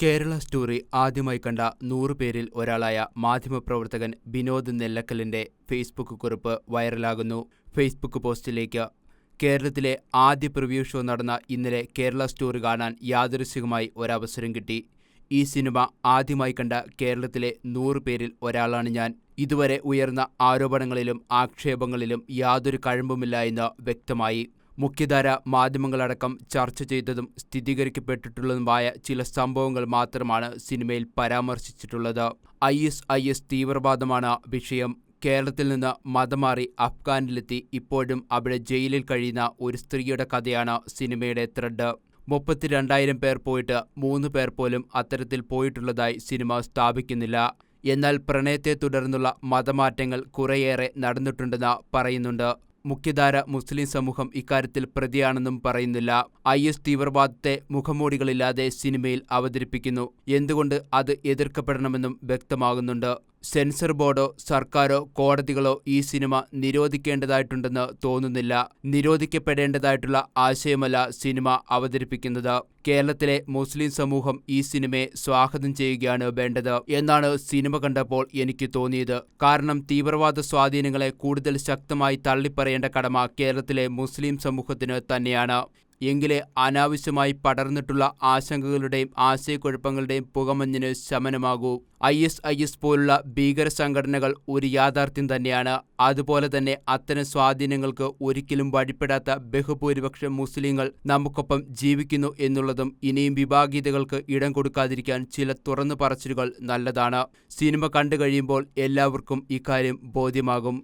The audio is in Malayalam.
കേരള സ്റ്റോറി ആദ്യമായി കണ്ട 100 പേരിൽ ഒരാളായ മാധ്യമപ്രവർത്തകൻ ബിനോദ് നെല്ലക്കലിന്റെ ഫേസ്ബുക്ക് കുറിപ്പ് വൈറലാകുന്നു. ഫേസ്ബുക്ക് പോസ്റ്റിലേക്ക് കേരളത്തിലെ ആദ്യ പ്രിവ്യൂ ഷോ നടന്ന ഇന്നലെ കേരള സ്റ്റോറി കാണാൻ യാദൃച്ഛികമായി ഒരവസരം കിട്ടി. ഈ സിനിമ ആദ്യമായി കണ്ട കേരളത്തിലെ 100 പേരിൽ ഒരാളാണ് ഞാൻ. ഇതുവരെ ഉയർന്ന ആരോപണങ്ങളിലും ആക്ഷേപങ്ങളിലും യാതൊരു കഴമ്പുമില്ല എന്ന് വ്യക്തമായി. മുഖ്യധാര മാധ്യമങ്ങളടക്കം ചർച്ച ചെയ്തതും സ്ഥിരീകരിക്കപ്പെട്ടിട്ടുള്ളതുമായ ചില സംഭവങ്ങൾ മാത്രമാണ് സിനിമയിൽ പരാമർശിച്ചിട്ടുള്ളത്. IS തീവ്രവാദമാണ് വിഷയം. കേരളത്തിൽ നിന്ന് മതം മാറി അഫ്ഗാനിലെത്തി ഇപ്പോഴും അവിടെ ജയിലിൽ കഴിയുന്ന ഒരു സ്ത്രീയുടെ കഥയാണ് സിനിമയുടെ ത്രെഡ്. 32,000 പേർ പോയിട്ട് 3 പേർ പോലും അത്തരത്തിൽ പോയിട്ടുള്ളതായി സിനിമ സ്ഥാപിക്കുന്നില്ല. എന്നാൽ പ്രണയത്തെ തുടർന്നുള്ള മതമാറ്റങ്ങൾ കുറേയേറെ നടന്നിട്ടുണ്ടെന്ന് പറയുന്നുണ്ട്. മുഖ്യധാര മുസ്ലിം സമൂഹം ഇക്കാര്യത്തിൽ പ്രതിയാണെന്നും പറയുന്നില്ല. IS തീവ്രവാദത്തെ മുഖംമൂടികളില്ലാതെ സിനിമയിൽ അവതരിപ്പിക്കുന്നു. എന്തുകൊണ്ട് അത് എതിർക്കപ്പെടണമെന്നും വ്യക്തമാകുന്നുണ്ട്. സെൻസർ ബോർഡോ സർക്കാരോ കോടതികളോ ഈ സിനിമ നിരോധിക്കേണ്ടതായിട്ടുണ്ടെന്ന് തോന്നുന്നില്ല. നിരോധിക്കപ്പെടേണ്ടതായിട്ടുള്ള ആശയമല്ല സിനിമ അവതരിപ്പിക്കുന്നത്. കേരളത്തിലെ മുസ്ലിം സമൂഹം ഈ സിനിമയെ സ്വാഗതം ചെയ്യുകയാണ് വേണ്ടത് എന്നാണ് സിനിമ കണ്ടപ്പോൾ എനിക്ക് തോന്നിയത്. കാരണം തീവ്രവാദ സ്വാധീനങ്ങളെ കൂടുതൽ ശക്തമായി തള്ളിപ്പറയേണ്ട കടമ കേരളത്തിലെ മുസ്ലിം സമൂഹത്തിന് തന്നെയാണ്. എങ്കിലേ അനാവശ്യമായി പടർന്നിട്ടുള്ള ആശങ്കകളുടെയും ആശയക്കുഴപ്പങ്ങളുടെയും പുകമഞ്ഞിന് ശമനമാകൂ. IS പോലുള്ള ഭീകര സംഘടനകൾ ഒരു യാഥാർത്ഥ്യം തന്നെയാണ്. അതുപോലെ തന്നെ അത്തരം സ്വാധീനങ്ങൾക്ക് ഒരിക്കലും വഴിപ്പെടാത്ത ബഹുഭൂരിപക്ഷം മുസ്ലിങ്ങൾ നമുക്കൊപ്പം ജീവിക്കുന്നു എന്നുള്ളതും ഇനിയും വിഭാഗീയതകൾക്ക് ഇടം കൊടുക്കാതിരിക്കാൻ ചില തുറന്നു പറച്ചിലുകൾ നല്ലതാണ്. സിനിമ കണ്ടു കഴിയുമ്പോൾ എല്ലാവർക്കും ഇക്കാര്യം ബോധ്യമാകും.